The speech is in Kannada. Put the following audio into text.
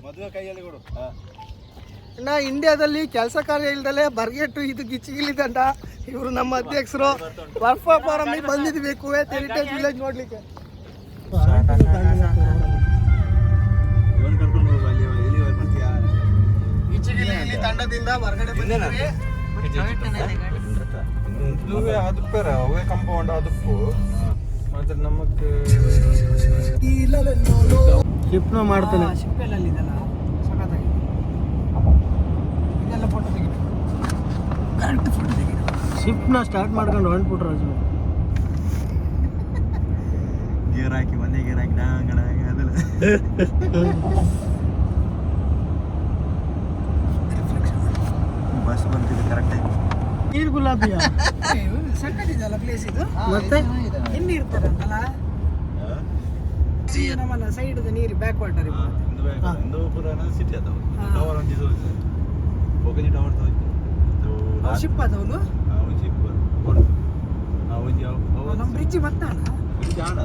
ಮದುವೆ ಕೈಯಲ್ಲಿ ಕೊಡು. ಇನ್ನ ಇಂಡಿಯಾದಲ್ಲಿ ಕೆಲಸ ಕಾರ್ಯ ಇಲ್ದಲೆ ಬರ್ಗೆಟ್ಟು ಇದು ಗಿಚ್ಚಿಗಿಲಿ ದಂಡ. ಇವರು ನಮ್ಮ ಅಧ್ಯಕ್ಷರು ವರ್ಕ್ ಫಾರಂ ಬಂದಿದ್ವಿ ಕುವೈತ್ ಹೆರಿಟೇಜ್ ವಿಲೇಜ್ ನೋಡ್ಲಿಕ್ಕೆ. ಗಿಚ್ಚಿಗಿಲಿ ತಂಡದಿಂದ ಹೊರಗಡೆ ಬಂದಿದ್ದೀವಿ. ಅದಕ್ಕೆ ಅವೇ ಕಂಪೌಂಡ್ ಅದಕ್ಕೂ ಮತ್ತೆ ನಮಗೆ ಶಿಪ್ನ ಮಾಡ್ತಾನೆ. ಶಿಪ್ಪೆಲ್ಲ ಇದೆಲ್ಲ ಸಖತ್ತಾಗಿ ಇದೆಲ್ಲ ಫೋಟೋ ತೆಗಿಬೇಕು. ಕರೆಕ್ಟ್ ಫೋಟೋ ತೆಗಿಬೇಕು. ಶಿಪ್ನ ಸ್ಟಾರ್ಟ್ ಮಾಡ್ಕೊಂಡು ಹೊಂಟ್ಬಿಟ್ರು ರಾಜು. ಗೇರ್ ಹಾಕಿ ಒಂದೇ ಗೇರ್ ಹಾಕಿ ಡಾಂಗಡ ಅದಲ್ಲ ಬಸ್ ಬರ್ತಿದೆ ಕರೆಕ್ಟಾಗಿ. ನೀರು ಗುಲಾಬಿಯ ಸಕ್ಕತ್ತಿದೆಯಲ್ಲ ಪ್ಲೇಸ್ ಇದು. ಮತ್ತೆ ಎಲ್ಲಿ ಇರ್ತಾರೆ ಅಂತಲ್ಲ ನಮ್ಮಲ್ಲ ಸೈಡ್ ನೀರು ಬ್ಯಾಕ್ ವಾಟರ್ ಸಿಟಿ ಅದಾವ ಟವರ್ ಒಂದು ಹೋಗಿ ಟವರ್ ಶಿಪ್ ಅದವನು ನಮ್ಮ ಬ್ರಿಡ್ಜ್ ಬರ್ತಾನ ಚಾಲು